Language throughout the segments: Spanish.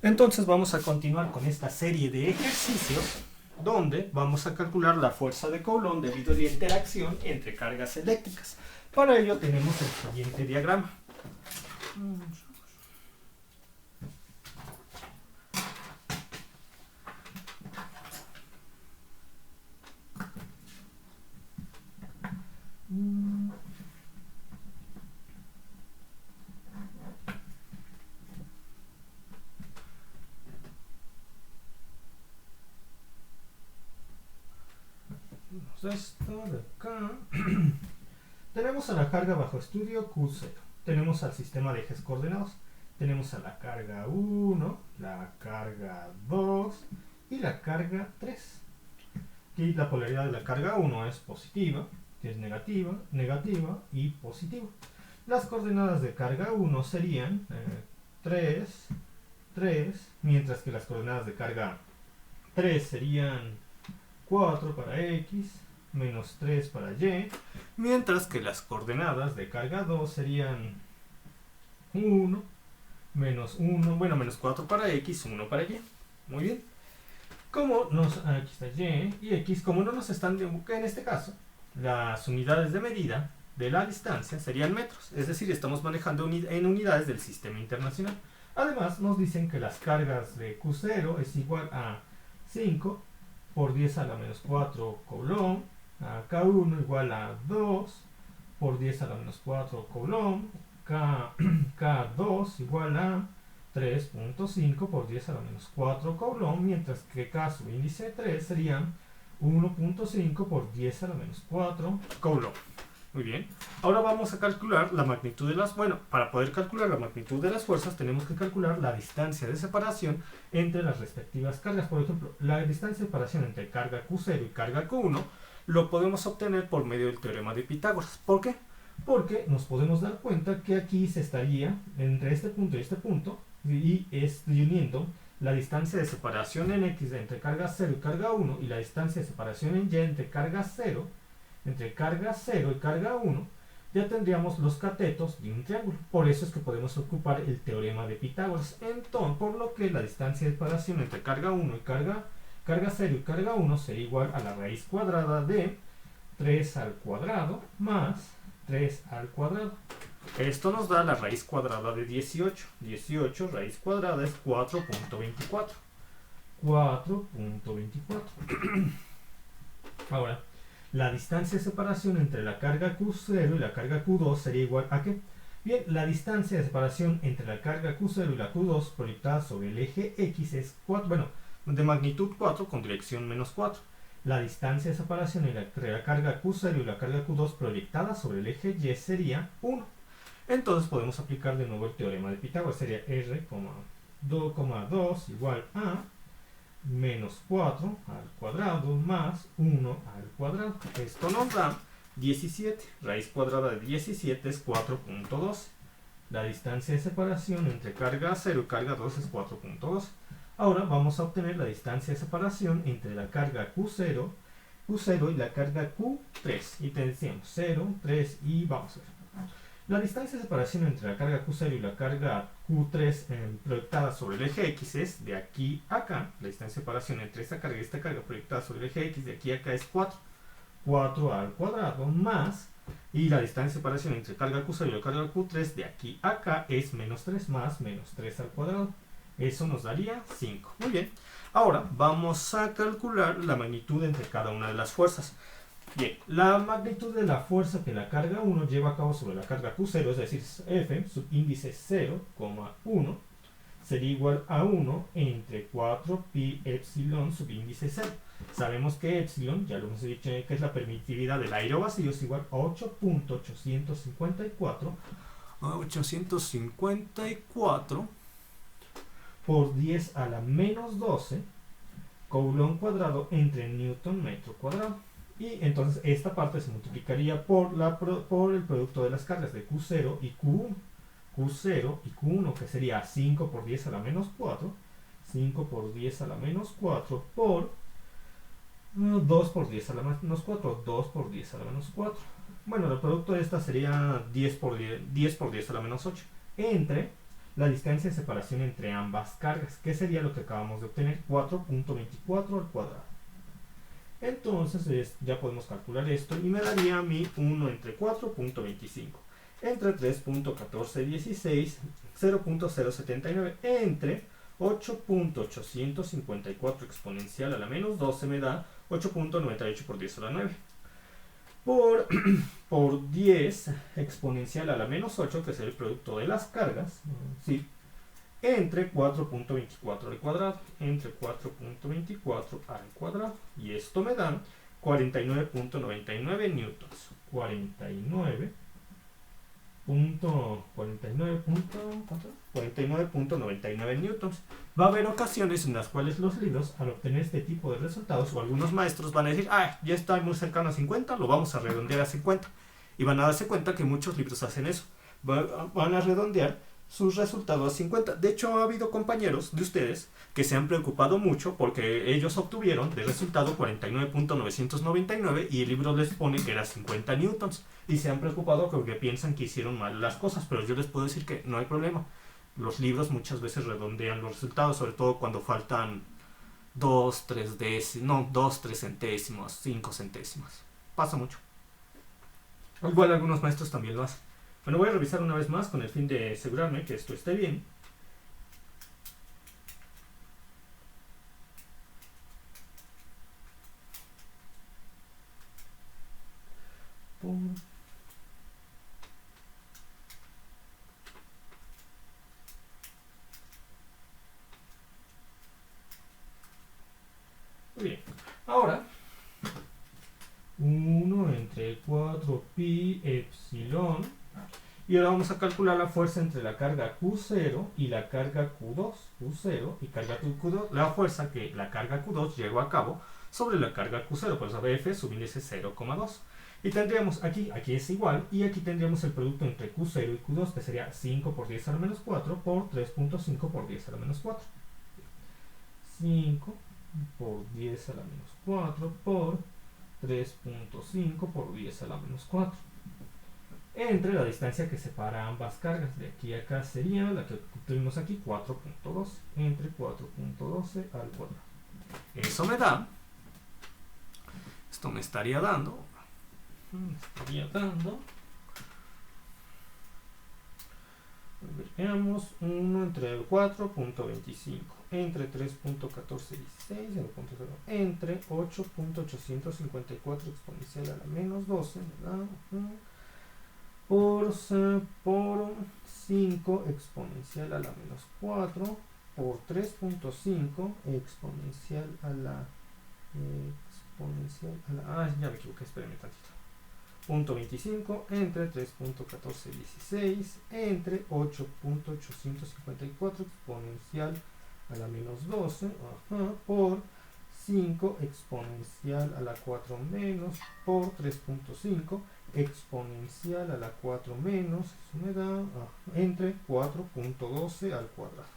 Entonces vamos a continuar con esta serie de ejercicios donde vamos a calcular la fuerza de Coulomb debido a la interacción entre cargas eléctricas. Para ello tenemos el siguiente diagrama. Esto de acá. Tenemos a la carga bajo estudio Q0. Tenemos al sistema de ejes coordenados. Tenemos a la carga 1, la carga 2 y la carga 3. Aquí la polaridad de la carga 1 es positiva, que es negativa, negativa y positiva. Las coordenadas de carga 1 serían 3, 3, mientras que las coordenadas de carga 3 serían 4 para X, menos 3 para Y, mientras que las coordenadas de carga 2 serían 1, menos 1, bueno, menos 4 para X, 1 para Y. Muy bien. Aquí está Y X, como no nos están, en este caso, las unidades de medida de la distancia serían metros, es decir, estamos manejando en unidades del sistema internacional. Además, nos dicen que las cargas de Q0 es igual a 5 por 10 a la menos 4 Coulomb, a K1 igual a 2 por 10 a la menos 4 Coulomb, K2 igual a 3.5 por 10 a la menos 4 Coulomb, mientras que K subíndice 3 sería 1.5 por 10 a la menos 4 Coulomb. Muy bien. Ahora vamos a calcular la magnitud de las... Bueno, para poder calcular la magnitud de las fuerzas tenemos que calcular la distancia de separación entre las respectivas cargas. Por ejemplo, la distancia de separación entre carga Q0 y carga Q1 lo podemos obtener por medio del teorema de Pitágoras. ¿Por qué? Porque nos podemos dar cuenta que aquí se estaría entre este punto y este punto y estoy uniendo la distancia de separación en X entre carga 0 y carga 1 y la distancia de separación en Y entre carga 0 y carga 1, ya tendríamos los catetos de un triángulo. Por eso es que podemos ocupar el teorema de Pitágoras. Entonces, por lo que la distancia de separación entre carga 1 y carga 0 y carga 1 sería igual a la raíz cuadrada de 3 al cuadrado más 3 al cuadrado. Esto nos da la raíz cuadrada de 18. 18 raíz cuadrada es 4.24. 4.24. Ahora, la distancia de separación entre la carga Q0 y la carga Q2 sería igual a ¿qué? Bien, la distancia de separación entre la carga Q0 y la Q2 proyectada sobre el eje X es 4, bueno, de magnitud 4 con dirección menos 4. La distancia de separación entre la carga Q0 y la carga Q2 proyectada sobre el eje Y sería 1. Entonces podemos aplicar de nuevo el teorema de Pitágoras. Sería R,2 igual a menos 4 al cuadrado más 1 al cuadrado. Esto nos da 17. Raíz cuadrada de 17 es 4.2. La distancia de separación entre carga 0 y carga 2 es 4.2. Ahora vamos a obtener la distancia de separación entre la carga Q0 y la carga Q3. Y decíamos 0, 3 y vamos a ver. La distancia de separación entre la carga Q0 y la carga Q3 proyectada sobre el eje X es de aquí a acá. La distancia de separación entre esta carga y esta carga proyectada sobre el eje X de aquí a acá es 4. 4 al cuadrado más, y la distancia de separación entre carga Q0 y la carga Q3 de aquí a acá es menos 3 más menos 3 al cuadrado. Eso nos daría 5. Muy bien. Ahora vamos a calcular la magnitud entre cada una de las fuerzas. Bien, la magnitud de la fuerza que la carga 1 lleva a cabo sobre la carga Q0, es decir, F, subíndice 0,1, sería igual a 1 entre 4 pi epsilon subíndice 0. Sabemos que epsilon, ya lo hemos dicho, que es la permitividad del aire vacío, es igual a 8.854 por 10 a la menos 12 Coulomb cuadrado entre Newton metro cuadrado. Y entonces esta parte se multiplicaría por el producto de las cargas de Q0 y Q1. Q0 y Q1, que sería 5 por 10 a la menos 4. 5 por 10 a la menos 4 por 2 por 10 a la menos 4. 2 por 10 a la menos 4. Bueno, el producto de esta sería 10 por 10 a la menos 8. Entre la distancia de separación entre ambas cargas, que sería lo que acabamos de obtener, 4.24 al cuadrado. Entonces ya podemos calcular esto y me daría a mí 1 entre 4.25 entre 3.1416 0.079 entre 8.854 exponencial a la menos 12 me da 8.98 por 10 a la 9 por 10 exponencial a la menos 8, que es el producto de las cargas, ¿sí? Entre 4.24 al cuadrado, entre 4.24 al cuadrado, y esto me da 49.99 newtons, 49.99 newtons. Va a haber ocasiones en las cuales los libros, al obtener este tipo de resultados, o algunos maestros van a decir, ya está muy cercano a 50, lo vamos a redondear a 50, y van a darse cuenta que muchos libros hacen eso, van a redondear sus resultados a 50. De hecho, ha habido compañeros de ustedes que se han preocupado mucho porque ellos obtuvieron de resultado 49.999 y el libro les pone que era 50 newtons, y se han preocupado porque piensan que hicieron mal las cosas, pero yo les puedo decir que no hay problema. Los libros muchas veces redondean los resultados, sobre todo cuando faltan 2, 3 centésimos, 5 centésimos. Pasa mucho. Igual algunos maestros también lo hacen. Bueno, voy a revisar una vez más con el fin de asegurarme que esto esté bien. Muy bien. Ahora, 1 entre 4 pi epsilon. Y ahora vamos a calcular la fuerza entre la carga Q0 y la carga Q2. Q0 y carga Q2, la fuerza que la carga Q2 llevó a cabo sobre la carga Q0, por eso F subíndice 0,2. Y tendríamos aquí es igual, y aquí tendríamos el producto entre Q0 y Q2, que sería 5 por 10 a la menos 4 por 3.5 por 10 a la menos 4. 5 por 10 a la menos 4 por 3.5 por 10 a la menos 4. Entre la distancia que separa ambas cargas, de aquí a acá sería la que tuvimos aquí, 4.12, entre 4.12 al cuadrado. Eso me da, esto me estaría dando, veamos, 1 entre 4.25, entre 3.1416, 0.0, entre 8.854 exponencial a la menos 12, me da por 5 exponencial a la menos 4 por 3.5 exponencial a la ya me equivoqué, espérenme tantito, punto 25 entre 3.1416 entre 8.854 exponencial a la menos 12 por 5 exponencial a la 4 menos por 3.5 exponencial a la 4 menos, eso me da entre 4.12 al cuadrado.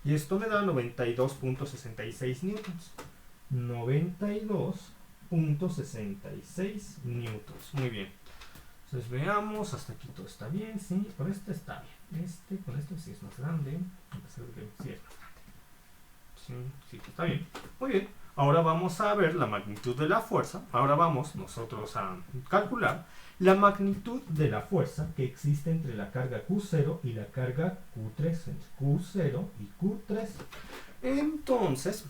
Y esto me da 92.66 newtons. 92.66 newtons. Muy bien. Entonces veamos, hasta aquí todo está bien, sí, con este está bien. Con este sí es más grande. Sí, es más grande. Sí, está bien. Muy bien. Ahora vamos a ver la magnitud de la fuerza. Ahora vamos nosotros a calcular la magnitud de la fuerza que existe entre la carga Q0 y la carga Q3. Entre Q0 y Q3. Entonces,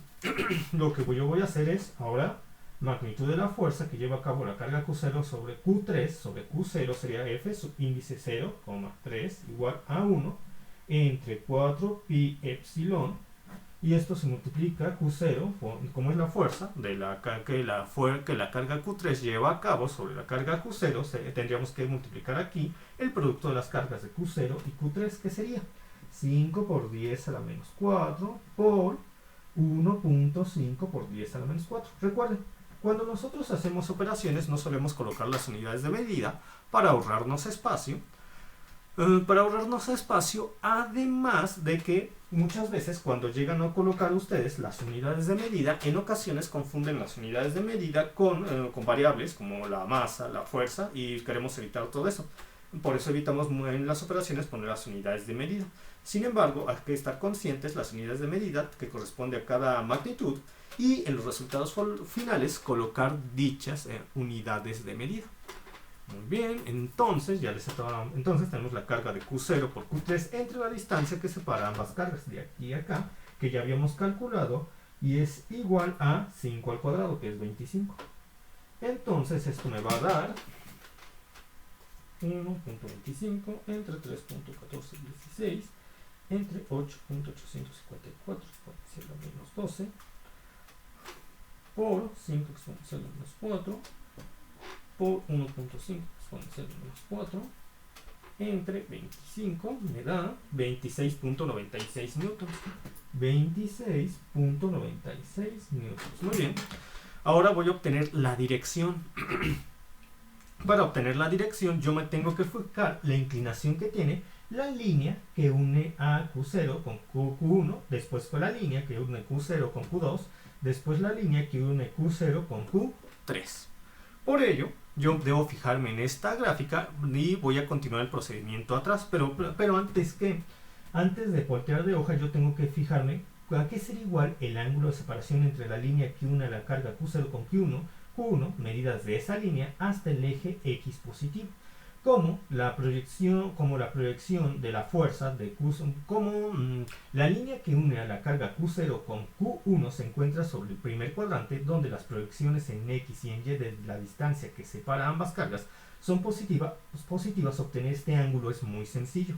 lo que yo voy a hacer es ahora magnitud de la fuerza que lleva a cabo la carga Q0 sobre Q3 sobre Q0 sería F subíndice 0,3 igual a 1 entre 4 pi epsilon. Y esto se multiplica Q0, como es la fuerza de que la carga Q3 lleva a cabo sobre la carga Q0, tendríamos que multiplicar aquí el producto de las cargas de Q0 y Q3, que sería 5 por 10 a la menos 4 por 1.5 por 10 a la menos 4. Recuerden, cuando nosotros hacemos operaciones no solemos colocar las unidades de medida para ahorrarnos espacio. Además de que muchas veces cuando llegan a colocar ustedes las unidades de medida, en ocasiones confunden las unidades de medida con variables como la masa, la fuerza, y queremos evitar todo eso. Por eso evitamos en las operaciones poner las unidades de medida. Sin embargo, hay que estar conscientes las unidades de medida que corresponde a cada magnitud y en los resultados finales colocar dichas unidades de medida. Muy bien, entonces entonces tenemos la carga de Q0 por Q3 entre la distancia que separa ambas cargas de aquí a acá, que ya habíamos calculado, y es igual a 5 al cuadrado, que es 25. Entonces esto me va a dar 1.25 entre 3.1416 entre 8.854 exponencial a menos 12 por 5 exponencial a menos 4 por 1.5 exponencial a menos 4 entre 25 me da 26.96 newtons. 26.96 newtons. Muy bien. Ahora voy a obtener la dirección. Para obtener la dirección yo me tengo que fijar la inclinación que tiene la línea que une a Q0 con Q1, después con la línea que une Q0 con Q2, después la línea que une Q0 con Q3. Por ello, yo debo fijarme en esta gráfica y voy a continuar el procedimiento atrás, pero antes de voltear de hoja yo tengo que fijarme a qué será igual el ángulo de separación entre la línea que une a la carga Q0 con Q1, medidas de esa línea hasta el eje X positivo. Como la proyección de la fuerza de Q0, la línea que une a la carga Q0 con Q1 se encuentra sobre el primer cuadrante, donde las proyecciones en X y en Y de la distancia que separa ambas cargas son positivas, obtener este ángulo es muy sencillo.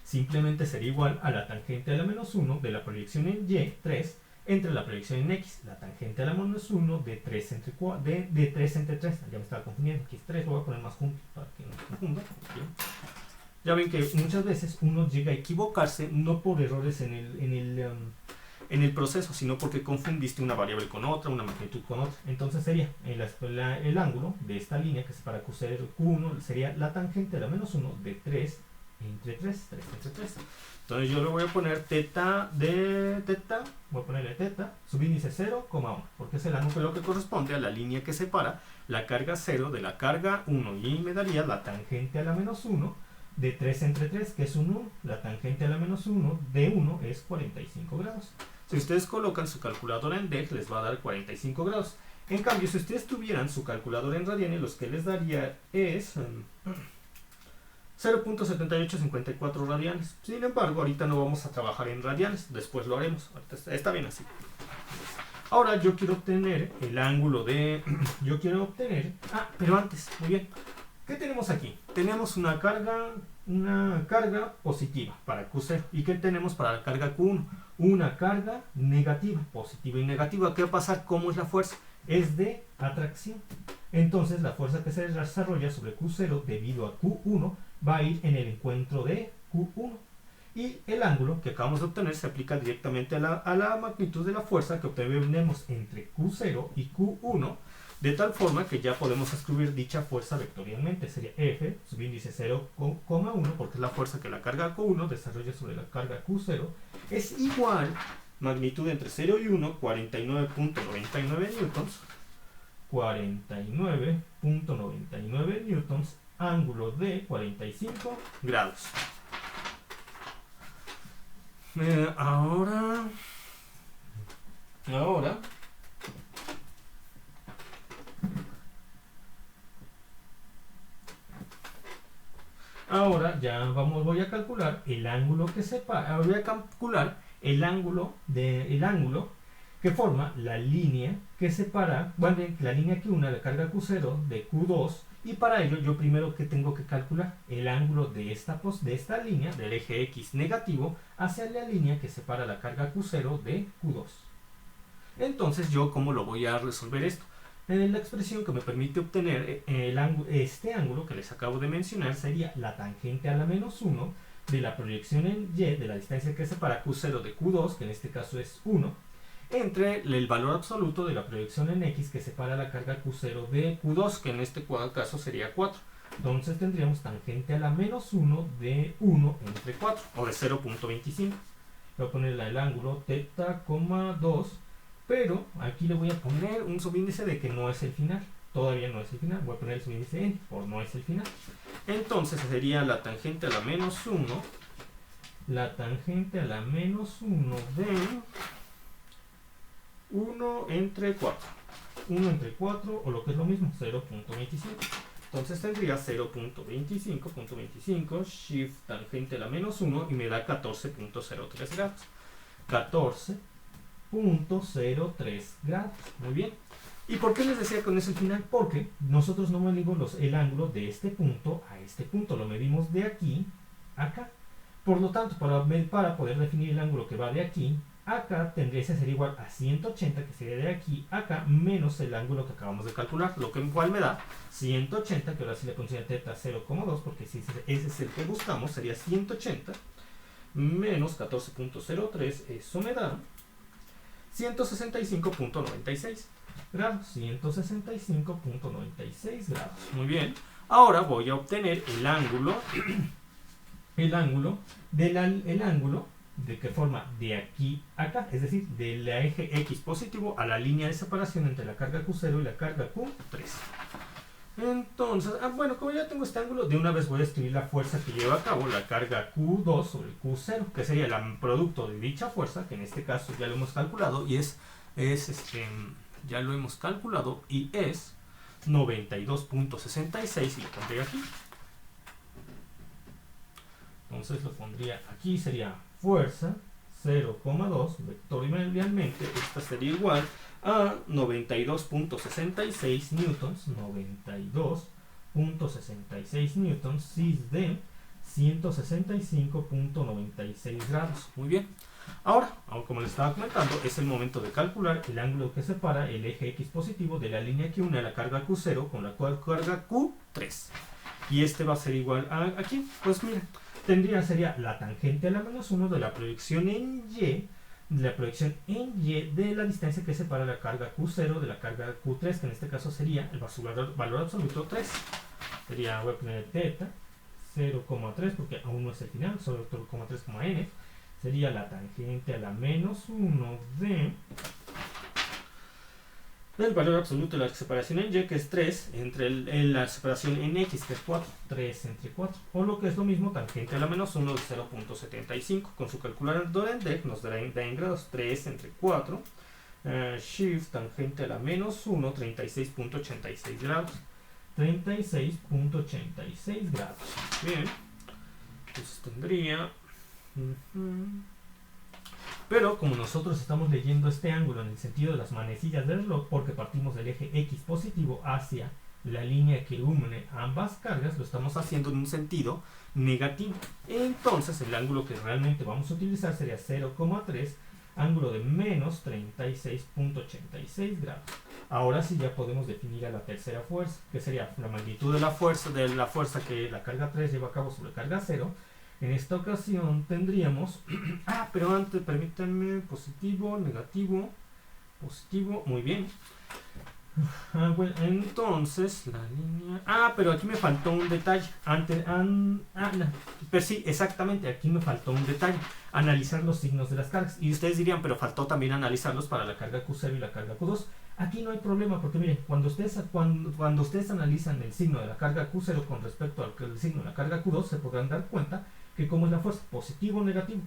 Simplemente sería igual a la tangente a la menos 1 de la proyección en Y, 3, entre la proyección en X, la tangente a la menos 1 de 3 entre 3, ya me estaba confundiendo, aquí es 3, lo voy a poner más junto para que no se confunda. Ya ven que muchas veces uno llega a equivocarse, no por errores en el proceso, sino porque confundiste una variable con otra, una magnitud con otra. Entonces sería el ángulo de esta línea que separa Q0 y Q1 sería la tangente a la menos 1 de 3 entre 3 entre 3. Entonces yo le voy a poner teta de teta, voy a ponerle teta, subíndice 0,1, porque es el ángulo que corresponde a la línea que separa la carga 0 de la carga 1, y me daría la tangente a la menos 1 de 3 entre 3, que es un 1, la tangente a la menos 1 de 1 es 45 grados. Si ustedes colocan su calculadora en DEC, les va a dar 45 grados. En cambio, si ustedes tuvieran su calculadora en radianes, los que les daría es 0.7854 radianes. Sin embargo, ahorita no vamos a trabajar en radianes, después lo haremos. Ahorita está bien así. Ahora yo quiero obtener el ángulo de... pero antes, muy bien. ¿Qué tenemos aquí? Tenemos una carga positiva para Q0. ¿Y qué tenemos para la carga Q1? Una carga negativa, positiva y negativa. ¿Qué va a pasar? ¿Cómo es la fuerza? Es de atracción. Entonces la fuerza que se desarrolla sobre Q0 debido a Q1 va a ir en el encuentro de Q1. Y el ángulo que acabamos de obtener se aplica directamente a la magnitud de la fuerza que obtenemos entre Q0 y Q1, de tal forma que ya podemos escribir dicha fuerza vectorialmente. Sería F, subíndice 0,1, porque es la fuerza que la carga Q1 desarrolla sobre la carga Q0, es igual, magnitud entre 0 y 1, 49.99 newtons, 49.99 newtons, ángulo de 45 grados. Ahora ya voy a calcular el ángulo que separa, voy a calcular el ángulo que forma la línea que separa, la línea que une la carga Q0 de Q2, y para ello yo primero que tengo que calcular el ángulo de esta línea del eje X negativo hacia la línea que separa la carga Q0 de Q2. Entonces yo, ¿cómo lo voy a resolver esto? La expresión que me permite obtener este ángulo que les acabo de mencionar sería la tangente a la menos 1 de la proyección en Y de la distancia que separa Q0 de Q2, que en este caso es 1, entre el valor absoluto de la proyección en X que separa la carga Q0 de Q2, que en este caso sería 4. Entonces tendríamos tangente a la menos 1 de 1 entre 4, o de 0.25. Voy a ponerle el ángulo teta, 2, pero aquí le voy a poner un subíndice de que no es el final. todavía no es el final. Voy a poner el subíndice n por no es el final. Entonces sería la tangente a la menos 1. La tangente a la menos 1 de 1 entre 4. 1 entre 4, o lo que es lo mismo, 0.25. Entonces tendría 0.25.25 shift tangente a la menos 1 y me da 14.03 grados. 14.03 grados. Muy bien. ¿Y por qué les decía con eso el final? Porque nosotros no medimos el ángulo de este punto a este punto. Lo medimos de aquí a acá. Por lo tanto, para poder definir el ángulo que va de aquí a acá, tendría que ser igual a 180, que sería de aquí a acá, menos el ángulo que acabamos de calcular, lo que igual me da 180, que ahora sí le pondría teta 0,2, porque si ese es el que buscamos, sería 180 menos 14.03, eso me da 165.96 grados. 165.96 grados. Muy bien. Ahora voy a obtener el ángulo de que forma de aquí a acá, es decir, del eje X positivo a la línea de separación entre la carga Q0 y la carga Q3. Entonces, bueno, como ya tengo este ángulo, de una vez voy a escribir la fuerza que lleva a cabo la carga Q2 sobre el Q0, que sería el producto de dicha fuerza, que en este caso ya lo hemos calculado y ya lo hemos calculado y es 92.66 y lo pondré aquí. Entonces lo pondría aquí, sería fuerza 0,2 vectorialmente, esta sería igual a 92.66 newtons, 92.66 newtons, cis de 165.96 grados. Muy bien. Ahora, como les estaba comentando, es el momento de calcular el ángulo que separa el eje X positivo de la línea que une a la carga Q0 con la carga Q3. Y este va a ser igual a aquí. Pues miren, sería la tangente a la menos 1 de la proyección en Y, de la distancia que separa la carga Q0 de la carga Q3, que en este caso sería el valor absoluto 3. Sería, voy a poner teta 0,3 porque aún no es el final, solo 0,3,n. Sería la tangente a la menos 1 del valor absoluto de la separación en Y, que es 3, entre la separación en X, que es 4, 3 entre 4, o lo que es lo mismo, tangente a la menos 1 de 0.75, con su calculador en DEC nos dará en grados 3 entre 4, shift tangente a la menos 1, 36.86 grados, 36.86 grados, bien, entonces tendría... Pero como nosotros estamos leyendo este ángulo en el sentido de las manecillas del reloj, porque partimos del eje X positivo hacia la línea que une ambas cargas, lo estamos haciendo en un sentido negativo. Entonces el ángulo que realmente vamos a utilizar sería 0,3, ángulo de menos 36.86 grados. Ahora sí ya podemos definir a la tercera fuerza, que sería la magnitud de la fuerza que la carga 3 lleva a cabo sobre carga 0. En esta ocasión tendríamos, pero antes permítanme, positivo, negativo, positivo, muy bien. Bueno, entonces la línea, pero aquí me faltó un detalle, pero sí, exactamente, aquí me faltó un detalle, analizar los signos de las cargas, y ustedes dirían, pero faltó también analizarlos para la carga Q0 y la carga Q2. Aquí no hay problema, porque miren, cuando ustedes analizan el signo de la carga Q0 con respecto al signo de la carga Q2, se podrán dar cuenta que como es la fuerza positivo o negativo,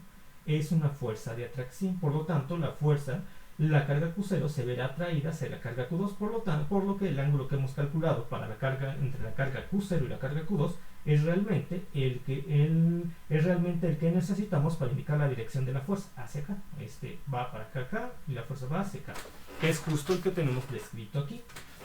es una fuerza de atracción. Por lo tanto, la carga Q0 se verá atraída hacia la carga Q2, por lo que el ángulo que hemos calculado para la carga entre la carga Q0 y la carga Q2 es realmente el que necesitamos para indicar la dirección de la fuerza hacia acá. Este va para acá y la fuerza va hacia acá, que es justo el que tenemos descrito aquí.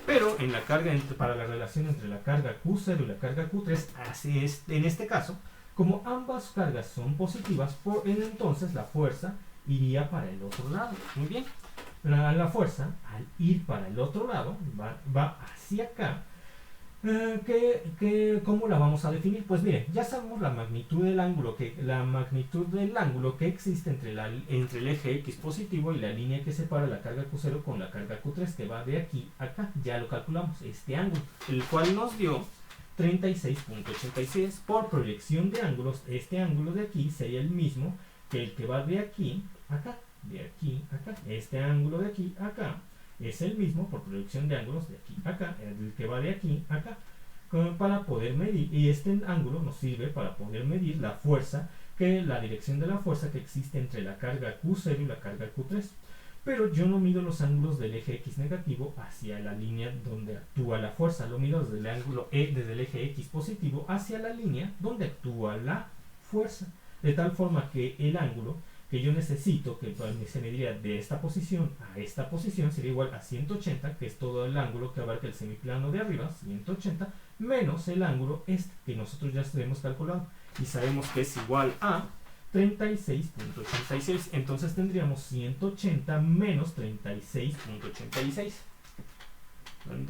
Pero en la carga para la relación entre la carga Q0 y la carga Q3, así es, en este caso, como ambas cargas son positivas, entonces la fuerza iría para el otro lado. Muy bien. La fuerza, al ir para el otro lado, va hacia acá. ¿Cómo la vamos a definir? Pues miren, ya sabemos la magnitud del ángulo que existe entre el eje X positivo y la línea que separa la carga Q0 con la carga Q3, que va de aquí a acá. Ya lo calculamos, este ángulo, el cual nos dio 36.86. Por proyección de ángulos, este ángulo de aquí sería el mismo que el que va de aquí a acá, de aquí a acá. Este ángulo de aquí a acá es el mismo por proyección de ángulos de aquí a acá, el que va de aquí a acá, para poder medir, y este ángulo nos sirve para poder medir la fuerza, la dirección de la fuerza que existe entre la carga Q0 y la carga Q3. Pero yo no mido los ángulos del eje X negativo hacia la línea donde actúa la fuerza, lo mido desde el ángulo desde el eje X positivo hacia la línea donde actúa la fuerza, de tal forma que el ángulo que yo necesito, que se mediría de esta posición a esta posición, sería igual a 180, que es todo el ángulo que abarca el semiplano de arriba, 180, menos el ángulo este, que nosotros ya hemos calculado, y sabemos que es igual a 36.86. Entonces tendríamos 180 menos 36.86.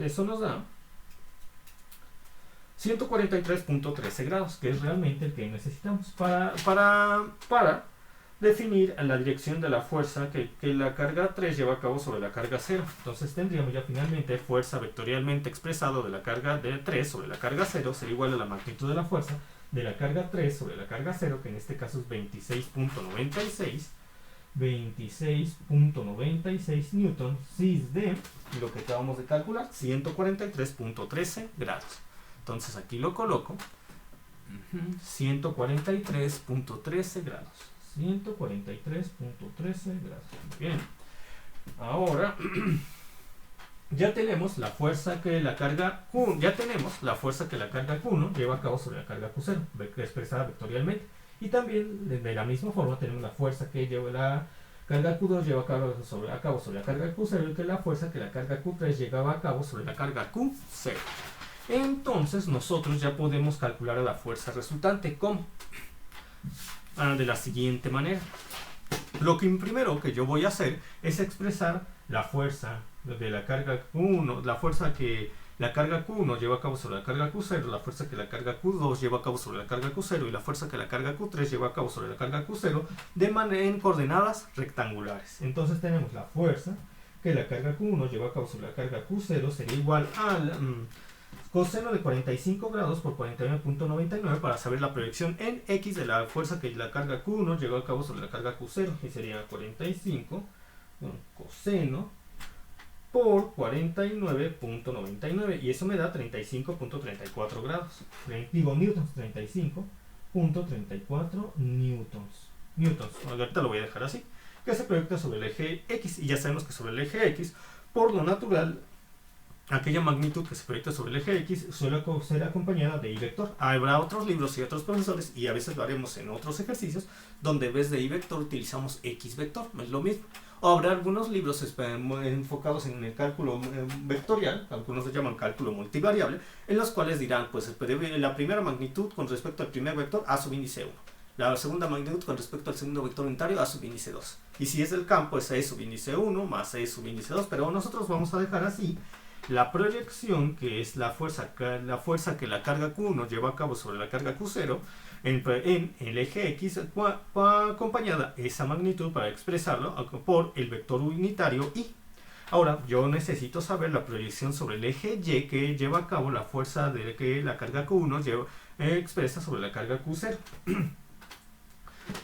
Eso nos da 143.13 grados, que es realmente el que necesitamos para definir la dirección de la fuerza que la carga 3 lleva a cabo sobre la carga 0. Entonces tendríamos ya finalmente fuerza vectorialmente expresado de la carga de 3 sobre la carga 0 sería igual a la magnitud de la fuerza de la carga 3 sobre la carga 0, que en este caso es 26.96 newton, cis de lo que acabamos de calcular, 143.13 grados. Entonces aquí lo coloco, 143.13 grados. 143.13 grados. Bien. Ahora ya tenemos la fuerza que la carga Q, Q1 lleva a cabo sobre la carga Q0, expresada vectorialmente. Y también de la misma forma tenemos la fuerza que lleva la carga Q2 lleva a cabo sobre la carga Q0, y que la fuerza que la carga Q3 llevaba a cabo sobre la carga Q0. Entonces nosotros ya podemos calcular la fuerza resultante. ¿Cómo? De la siguiente manera. Lo que primero que yo voy a hacer es expresar la fuerza de la carga Q1, la fuerza que la carga Q1 lleva a cabo sobre la carga Q0, la fuerza que la carga Q2 lleva a cabo sobre la carga Q0 y la fuerza que la carga Q3 lleva a cabo sobre la carga Q0 en coordenadas rectangulares. Entonces tenemos la fuerza que la carga Q1 lleva a cabo sobre la carga Q0 sería igual al coseno de 45 grados por 49.99 para saber la proyección en X de la fuerza que la carga Q1 llevó a cabo sobre la carga Q0, y sería 45 coseno por 49.99, y eso me da 35.34 grados. Digo newtons, 35.34 newtons. Ahorita lo voy a dejar así, que se proyecta sobre el eje X, y ya sabemos que sobre el eje X, por lo natural, aquella magnitud que se proyecta sobre el eje X suele ser acompañada de I vector. Habrá otros libros y otros profesores, y a veces lo haremos en otros ejercicios, donde en vez de I vector utilizamos X vector, es lo mismo. O habrá algunos libros enfocados en el cálculo vectorial, algunos se llaman cálculo multivariable, en los cuales dirán, pues la primera magnitud con respecto al primer vector a sub índice 1. La segunda magnitud con respecto al segundo vector unitario a sub índice 2. Y si es del campo es E sub índice 1 más E sub índice 2, pero nosotros vamos a dejar así la proyección, que es la fuerza que la carga Q1 lleva a cabo sobre la carga Q0 en el eje X, acompañada esa magnitud para expresarlo por el vector unitario Y. Ahora yo necesito saber la proyección sobre el eje Y que lleva a cabo la fuerza de que la carga Q1 expresa sobre la carga Q0.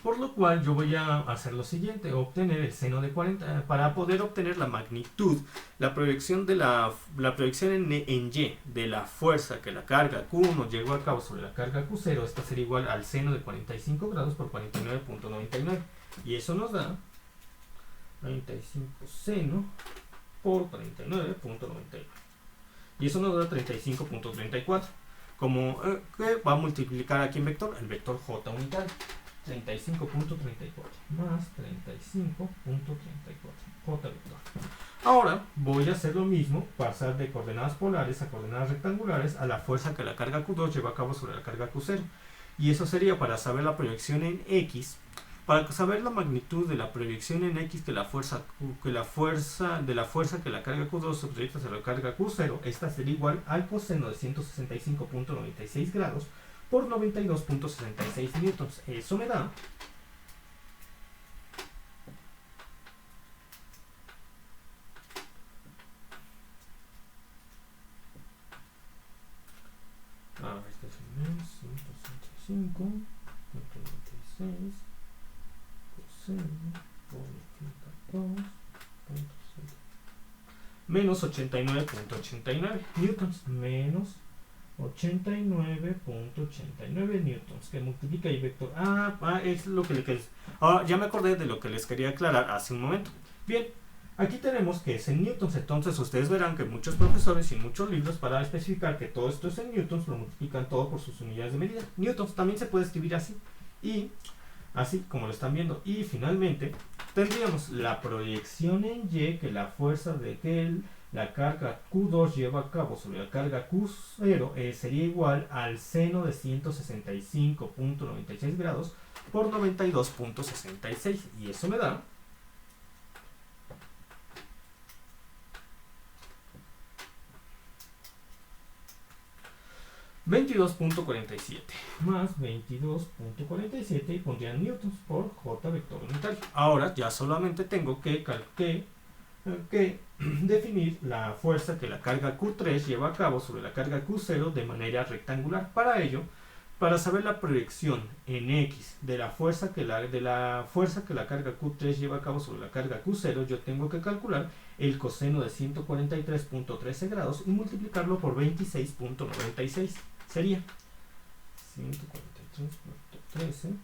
Por lo cual yo voy a hacer lo siguiente, obtener el seno de 40 para poder obtener la magnitud, la proyección en Y de la fuerza que la carga Q1 llevó a cabo sobre la carga Q0. Esta sería igual al seno de 45 grados por 49.99, y eso nos da 35 seno por 49.99, y eso nos da 35.34, como que va a multiplicar aquí en vector el vector J unitario. 35.34 más 35.34 J vector. Ahora voy a hacer lo mismo, pasar de coordenadas polares a coordenadas rectangulares a la fuerza que la carga Q2 lleva a cabo sobre la carga Q0, y eso sería para saber la proyección en X, para saber la magnitud de la proyección en X que la fuerza que la carga Q2 se proyecta sobre la carga Q0. Esta sería igual al coseno de 165.96 grados por 92.66 newtons. Eso me da 165.96 coseno por 92.66. menos 89.89 newtons, menos 89.89 newtons, que multiplica y vector. Es lo que les... Ahora ya me acordé de lo que les quería aclarar hace un momento. Bien, aquí tenemos que es en newtons, entonces ustedes verán que muchos profesores y muchos libros para especificar que todo esto es en newtons lo multiplican todo por sus unidades de medida. Newtons también se puede escribir así, y así como lo están viendo. Y finalmente tendríamos la proyección en Y, que la fuerza de que la carga Q2 lleva a cabo sobre la carga Q0 sería igual al seno de 165.96 grados por 92.66, y eso me da 22.47 más 22.47 y pondrían newtons por J vector unitario. Ahora ya solamente tengo que definir la fuerza que la carga Q3 lleva a cabo sobre la carga Q0 de manera rectangular. Para ello, para saber la proyección en X de la fuerza que la carga Q3 lleva a cabo sobre la carga Q0, yo tengo que calcular el coseno de 143.13 grados y multiplicarlo por 26.96. Sería 143.13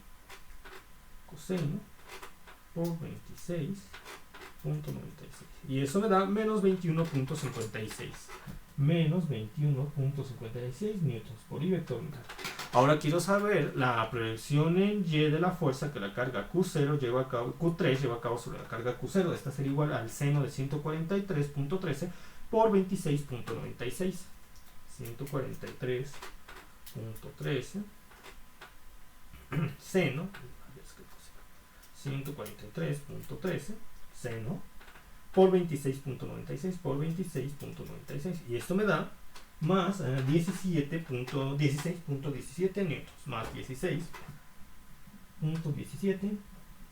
coseno por 26.96. Y eso me da menos 21.56. Menos 21.56 newtons por I vector unitario. Ahora quiero saber la proyección en Y de la fuerza que la carga Q3 lleva a cabo sobre la carga Q0. Esta sería igual al seno de 143.13 por 26.96. 143.13 seno 143.13 seno por 26.96 por 26.96, y esto me da más 16.17 newtons, más 16.17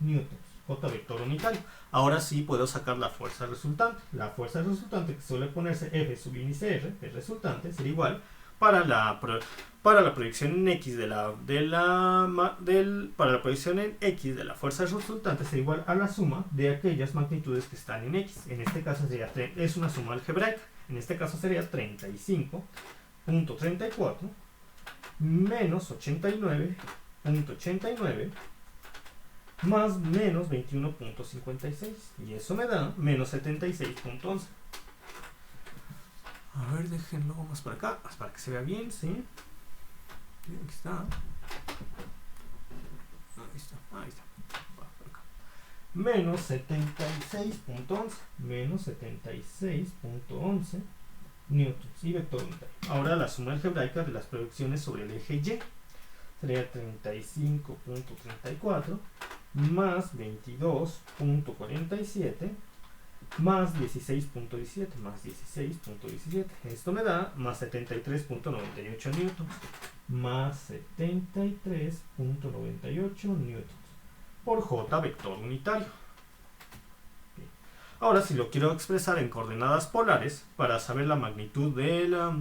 newtons, J vector unitario. Ahora sí puedo sacar la fuerza resultante. La fuerza resultante, que suele ponerse F subíndice R, el resultante, sería igual para la proyección en X para la proyección en X de la fuerza resultante sería igual a la suma de aquellas magnitudes que están en X. En este caso es una suma algebraica. En este caso sería 35.34 menos 89.89 más menos 21.56, y eso me da menos 76.11. A ver, déjenlo más para acá, para que se vea bien, ¿sí? Aquí está. Ahí está. Va por acá. Menos 76.11. Menos 76.11 newtons y vector unitario. Ahora la suma algebraica de las proyecciones sobre el eje Y sería 35.34 más 22.47 más 16.17 más 16.17. Esto me da más 73.98 newtons. Más 73.98 newtons por J vector unitario. Bien. Ahora, si lo quiero expresar en coordenadas polares, para saber la magnitud de la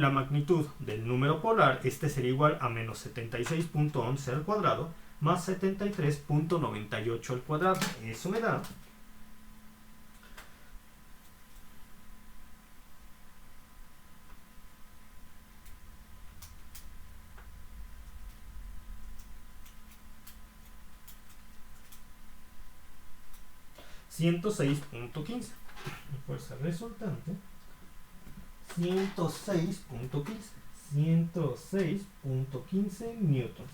magnitud del número polar, este sería igual a menos 76.11 al cuadrado más 73.98 al cuadrado. Eso me da 106.15. Fuerza resultante 106.15 newtons.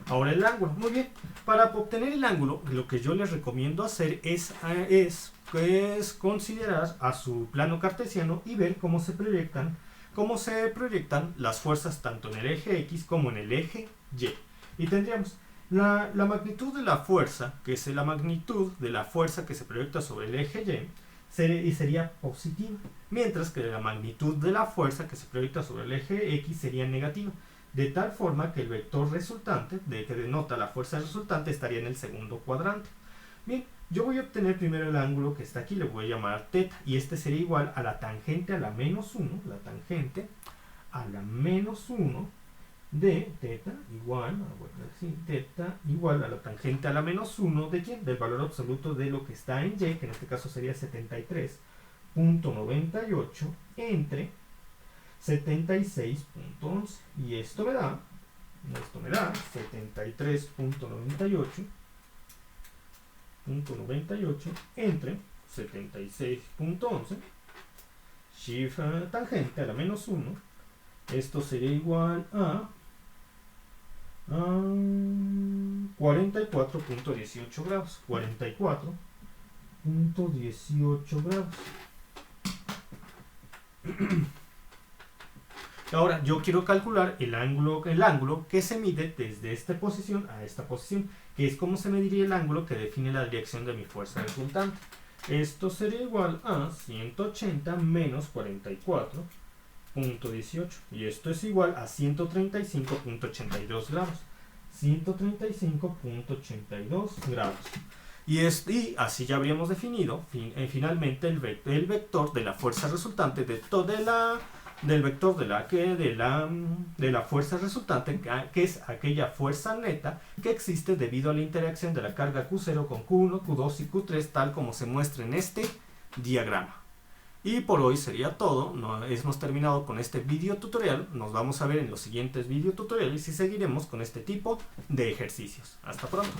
Ahora el ángulo. Muy bien. Para obtener el ángulo, lo que yo les recomiendo hacer es considerar a su plano cartesiano y ver cómo se proyectan las fuerzas tanto en el eje X como en el eje Y. Y tendríamos la magnitud de la fuerza, que es la magnitud de la fuerza que se proyecta sobre el eje Y, sería positiva, mientras que la magnitud de la fuerza que se proyecta sobre el eje X sería negativa, de tal forma que el vector resultante, que denota la fuerza resultante, estaría en el segundo cuadrante. Bien, yo voy a obtener primero el ángulo que está aquí, le voy a llamar θ, y este sería igual a la tangente a la menos 1, la tangente a la menos 1 de teta igual, teta igual a la tangente a la menos 1 de quién? Del valor absoluto de lo que está en y, que en este caso sería 73.98 entre 76.11. Y esto me da 73.98 entre 76.11, shift tangente a la menos 1. Esto sería igual a 44.18 grados. 44.18 grados. Ahora yo quiero calcular el ángulo que se mide desde esta posición a esta posición, que es como se mediría el ángulo que define la dirección de mi fuerza resultante. Esto sería igual a 180 menos 44.18, y esto es igual a 135.82 grados. 135.82 grados. Y así ya habríamos definido finalmente el vector de la fuerza resultante del vector de la fuerza resultante, que es aquella fuerza neta que existe debido a la interacción de la carga Q0 con Q1, Q2 y Q3, tal como se muestra en este diagrama. Y por hoy sería todo. Hemos terminado con este video tutorial. Nos vamos a ver en los siguientes video tutoriales y seguiremos con este tipo de ejercicios. Hasta pronto.